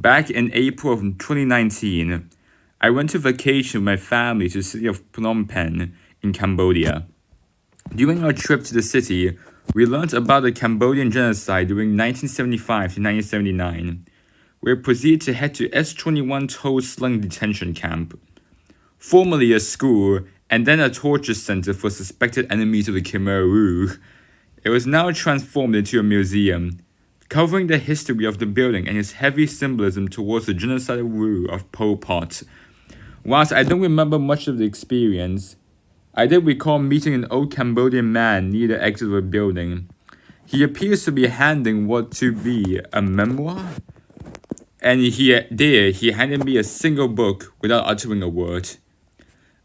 Back in April of 2019, I went to vacation with my family to the city of Phnom Penh in Cambodia. During our trip to the city, we learned about the Cambodian genocide during 1975 to 1979. We proceeded to head to S-21 Toll Slung Detention Camp, formerly a school and then a torture center for suspected enemies of the Khmer Rouge. It was now transformed into a museum, covering the history of the building and its heavy symbolism towards the genocidal rule of Pol Pot. Whilst I don't remember much of the experience, I did recall meeting an old Cambodian man near the exit of the building. He appears to be handing what to be a memoir, and he handed me a single book without uttering a word.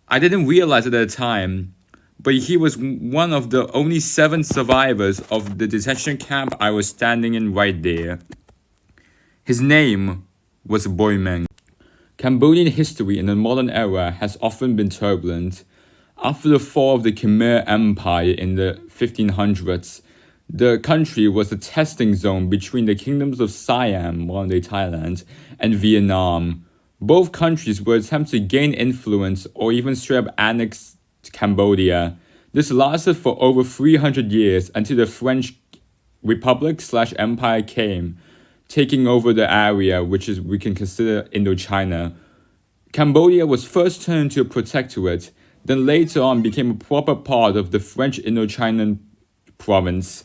I didn't realize it at the time, but he was one of the only 7 survivors of the detention camp I was standing in right there. His name was Boy Meng. Cambodian history in the modern era has often been turbulent. After the fall of the Khmer Empire in the 1500s, the country was a testing zone between the kingdoms of Siam, modern-day Thailand, and Vietnam. Both countries would attempt to gain influence or even straight up annex Cambodia. This lasted for over 300 years until the French Republic/Empire came, taking over the area which we can consider Indochina. Cambodia was first turned into a protectorate, then later on became a proper part of the French Indochina province.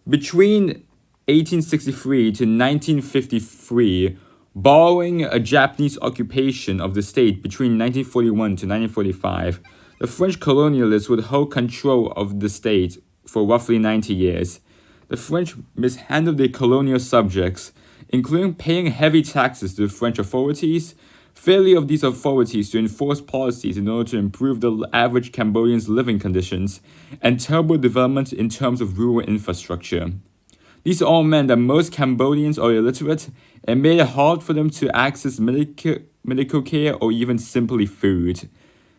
Between 1863 to 1953, borrowing a Japanese occupation of the state between 1941 to 1945, the French colonialists would hold control of the state for roughly 90 years. The French mishandled their colonial subjects, including paying heavy taxes to the French authorities, failure of these authorities to enforce policies in order to improve the average Cambodian's living conditions, and terrible development in terms of rural infrastructure. These all meant that most Cambodians are illiterate and made it hard for them to access medical care or even simply food.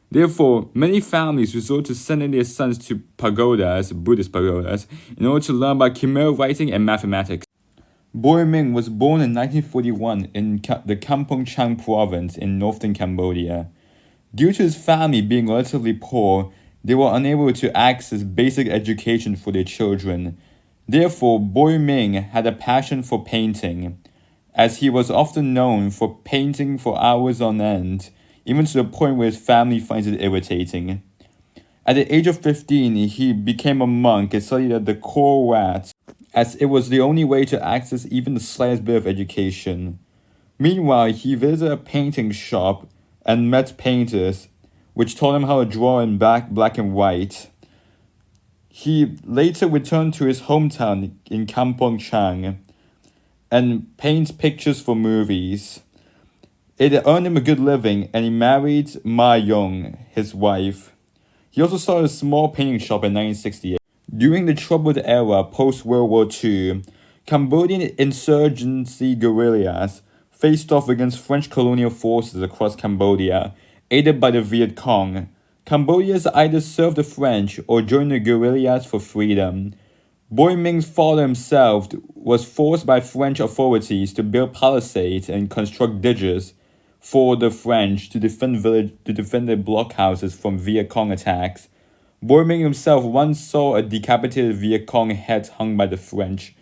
Therefore, many families resort to sending their sons to pagodas, Buddhist pagodas, in order to learn about Khmer writing and mathematics. Boy Ming was born in 1941 in the Kampong Chang province in northern Cambodia. Due to his family being relatively poor, they were unable to access basic education for their children. Therefore, Boy Ming had a passion for painting, as he was often known for painting for hours on end, even to the point where his family finds it irritating. At the age of 15, he became a monk and studied at the Khor Wat, as it was the only way to access even the slightest bit of education. Meanwhile, he visited a painting shop and met painters, which taught him how to draw in black and white. He later returned to his hometown in Kampong Chang and paints pictures for movies. It earned him a good living, and he married Ma Yong, his wife. He also started a small painting shop in 1968. During the troubled era post-World War II, Cambodian insurgency guerrillas faced off against French colonial forces across Cambodia, aided by the Viet Cong. Cambodians either served the French or joined the guerrillas for freedom. Boy Ming's father himself was forced by French authorities to build palisades and construct ditches for the French to defend their blockhouses from Viet Cong attacks. Boy Ming himself once saw a decapitated Viet Cong head hung by the French.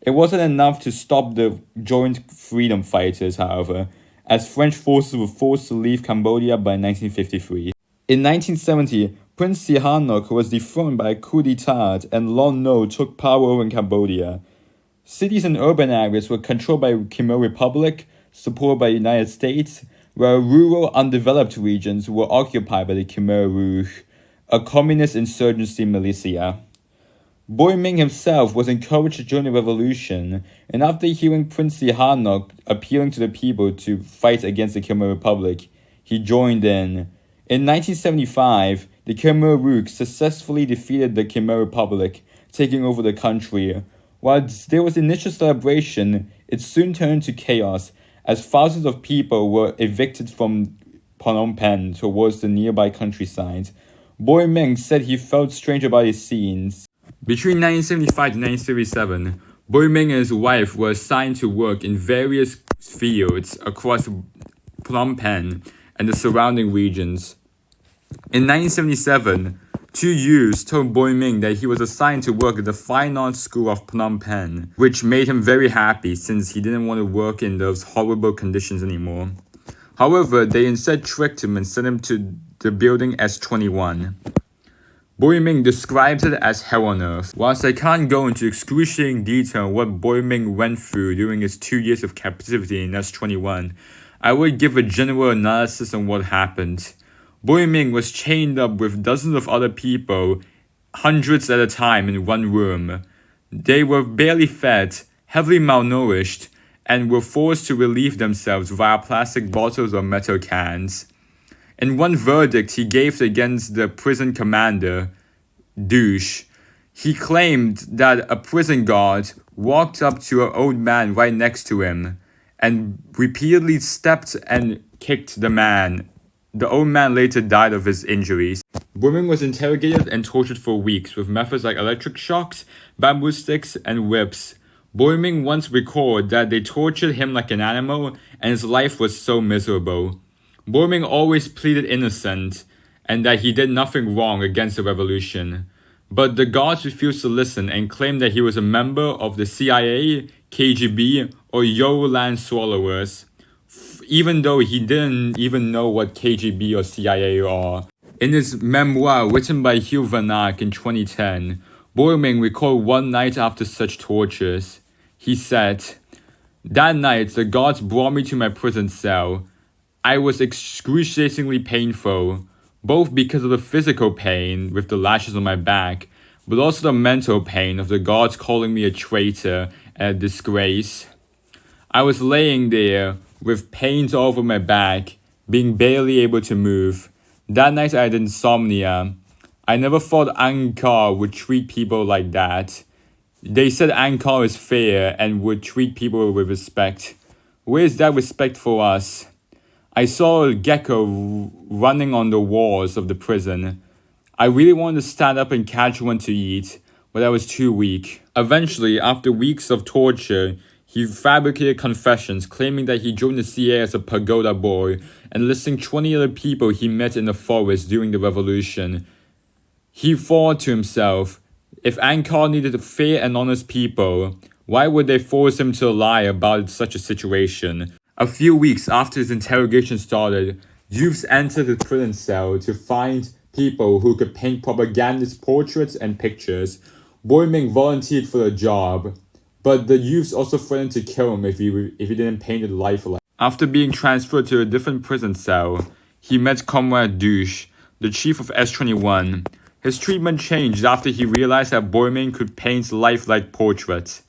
It wasn't enough to stop the joint freedom fighters, however, as French forces were forced to leave Cambodia by 1953. In 1970, Prince Sihanouk was dethroned by a coup d'etat and Lon Nol took power over in Cambodia. Cities and urban areas were controlled by Khmer Republic, supported by the United States, where rural, undeveloped regions were occupied by the Khmer Rouge, a communist insurgency militia. Boy Ming himself was encouraged to join the revolution, and after hearing Prince Sihanouk appealing to the people to fight against the Khmer Republic, he joined in. In 1975, the Khmer Rouge successfully defeated the Khmer Republic, taking over the country. While there was initial celebration, it soon turned to chaos, as thousands of people were evicted from Phnom Penh towards the nearby countryside. Boy Ming said he felt strange about his scenes. Between 1975 to 1977, Boi Ming and his wife were assigned to work in various fields across Phnom Penh and the surrounding regions. In 1977, two youths told Boi Ming that he was assigned to work at the Fine Arts School of Phnom Penh, which made him very happy since he didn't want to work in those horrible conditions anymore. However, they instead tricked him and sent him to the building S21. Boi Ming describes it as hell on earth. Whilst I can't go into excruciating detail on what Boi Ming went through during his 2 years of captivity in S21, I would give a general analysis on what happened. Boi Ming was chained up with dozens of other people, hundreds at a time in one room. They were barely fed, heavily malnourished, and were forced to relieve themselves via plastic bottles or metal cans. In one verdict he gave against the prison commander, Douche, he claimed that a prison guard walked up to an old man right next to him and repeatedly stepped and kicked the man. The old man later died of his injuries. Boi Ming was interrogated and tortured for weeks with methods like electric shocks, bamboo sticks, and whips. Boi Ming once recalled that they tortured him like an animal and his life was so miserable. Boi Ming always pleaded innocent and that he did nothing wrong against the revolution. But the guards refused to listen and claimed that he was a member of the CIA, KGB, or Yoland Swallowers, even though he didn't even know what KGB or CIA are. In his memoir written by Hugh Van Eyck in 2010, Boi Ming recalled one night after such tortures. He said, "That night, the guards brought me to my prison cell. I was excruciatingly painful, both because of the physical pain with the lashes on my back, but also the mental pain of the guards calling me a traitor and a disgrace. I was laying there with pains all over my back, being barely able to move. That night I had insomnia. I never thought Angkor would treat people like that. They said Angkor is fair and would treat people with respect. Where is that respect for us? I saw a gecko running on the walls of the prison. I really wanted to stand up and catch one to eat, but I was too weak." Eventually, after weeks of torture, he fabricated confessions claiming that he joined the CIA as a pagoda boy and listing 20 other people he met in the forest during the revolution. He thought to himself, if Angkor needed fair and honest people, why would they force him to lie about such a situation? A few weeks after his interrogation started, youths entered his prison cell to find people who could paint propagandist portraits and pictures. Boi Ming volunteered for the job, but the youths also threatened to kill him if he didn't paint it lifelike. After being transferred to a different prison cell, he met Comrade Douche, the chief of S21. His treatment changed after he realized that Boi Ming could paint lifelike portraits.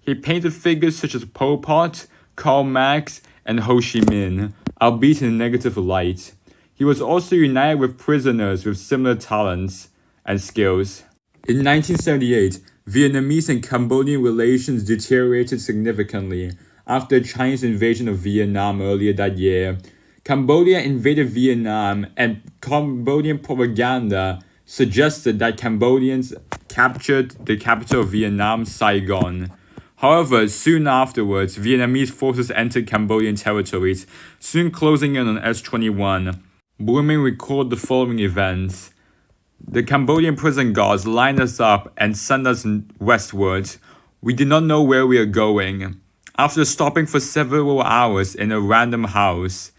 He painted figures such as Pol Pot, Karl Marx, and Ho Chi Minh, albeit in a negative light. He was also united with prisoners with similar talents and skills. In 1978, Vietnamese and Cambodian relations deteriorated significantly after the Chinese invasion of Vietnam earlier that year. Cambodia invaded Vietnam, and Cambodian propaganda suggested that Cambodians captured the capital of Vietnam, Saigon. However, soon afterwards, Vietnamese forces entered Cambodian territories, soon closing in on S21. Boi Ming recalled the following events. The Cambodian prison guards lined us up and sent us westwards. We did not know where we were going. After stopping for several hours in a random house,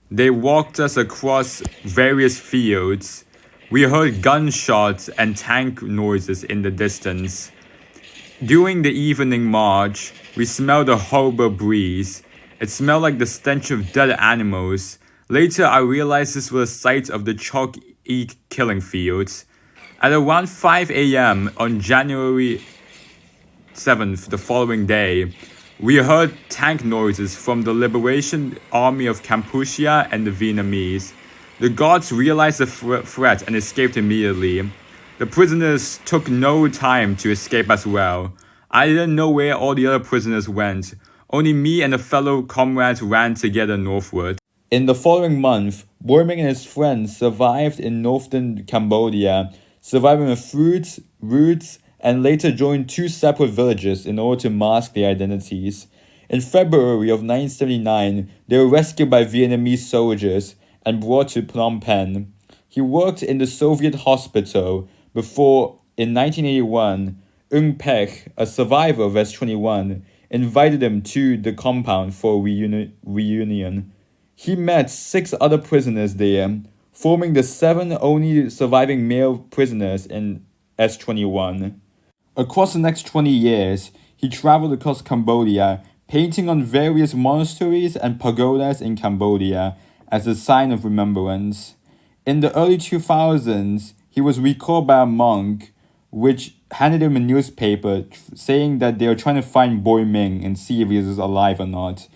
they walked us across various fields. We heard gunshots and tank noises in the distance. During the evening march, we smelled a horrible breeze. It smelled like the stench of dead animals. Later, I realized this was the site of the Chalk Eek killing fields. At around 5 a.m. on January 7th, the following day, we heard tank noises from the Liberation Army of Kampuchea and the Vietnamese. The guards realized the threat and escaped immediately. The prisoners took no time to escape as well. I didn't know where all the other prisoners went. Only me and a fellow comrades ran together northward. In the following month, Boi Ming and his friends survived in northern Cambodia, surviving with fruits, roots, and later joined two separate villages in order to mask their identities. In February of 1979, they were rescued by Vietnamese soldiers and brought to Phnom Penh. He worked in the Soviet hospital before, in 1981, Ung Pech, a survivor of S-21, invited him to the compound for a reunion. He met 6 other prisoners there, forming the 7 only surviving male prisoners in S-21. Across the next 20 years, he traveled across Cambodia, painting on various monasteries and pagodas in Cambodia as a sign of remembrance. In the early 2000s, he was recalled by a monk, which handed him a newspaper saying that they were trying to find Boy Ming and see if he was alive or not.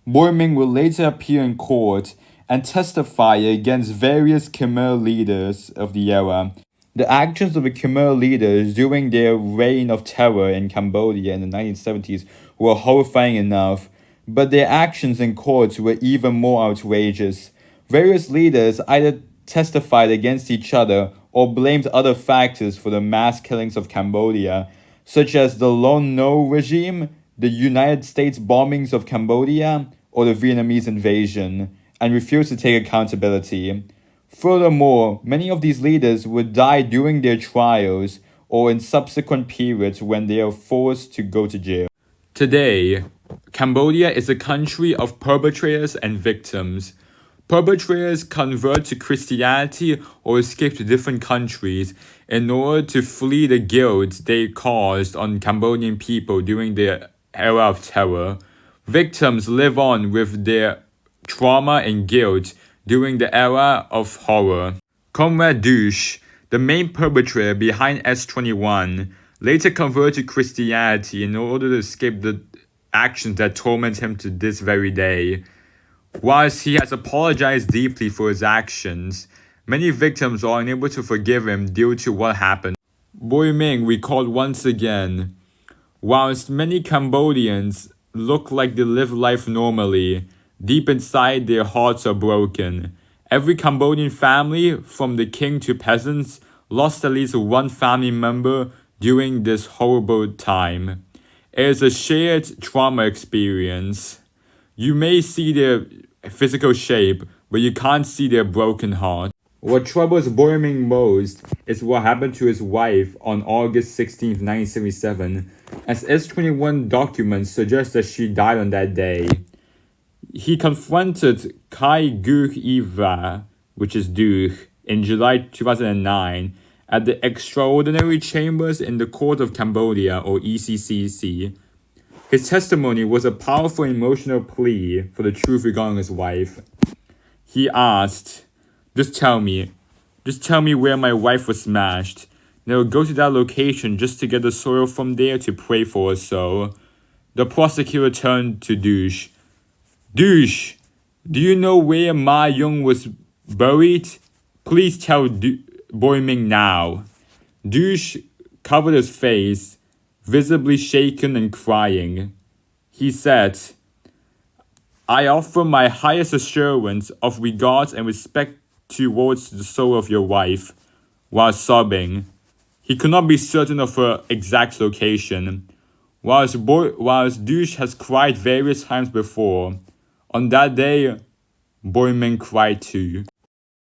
Boy Ming will later appear in court and testify against various Khmer leaders of the era. The actions of the Khmer leaders during their reign of terror in Cambodia in the 1970s were horrifying enough, but their actions in courts were even more outrageous. Various leaders either testified against each other or blamed other factors for the mass killings of Cambodia, such as the Lon Nol regime, the United States bombings of Cambodia, or the Vietnamese invasion, and refused to take accountability. Furthermore, many of these leaders would die during their trials or in subsequent periods when they are forced to go to jail. Today, Cambodia is a country of perpetrators and victims. Perpetrators convert to Christianity or escape to different countries in order to flee the guilt they caused on Cambodian people during their era of terror. Victims live on with their trauma and guilt during the era of horror. Comrade Douche, the main perpetrator behind S-21, later converted to Christianity in order to escape the actions that torment him to this very day. Whilst he has apologized deeply for his actions, many victims are unable to forgive him due to what happened. Boy Ming recalled once again, whilst many Cambodians look like they live life normally, deep inside their hearts are broken. Every Cambodian family, from the king to peasants, lost at least one family member during this horrible time. It is a shared trauma experience. You may see their physical shape, but you can't see their broken heart. What troubles Boy Ming most is what happened to his wife on August 16, 1977, as S-21 documents suggest that she died on that day. He confronted Kai Guc Iva, which is Duch, in July 2009 at the Extraordinary Chambers in the Court of Cambodia, or ECCC. His testimony was a powerful emotional plea for the truth regarding his wife. He asked, just tell me where my wife was smashed. Then I'll go to that location just to get the soil from there to pray for her soul. The prosecutor turned to Douche. Douche, do you know where Ma Young was buried? Please tell Boy Ming now. Douche covered his face, visibly shaken and crying. He said, I offer my highest assurance of regard and respect towards the soul of your wife, while sobbing. He could not be certain of her exact location. Whilst Douche has cried various times before, on that day, Boy Ming cried too.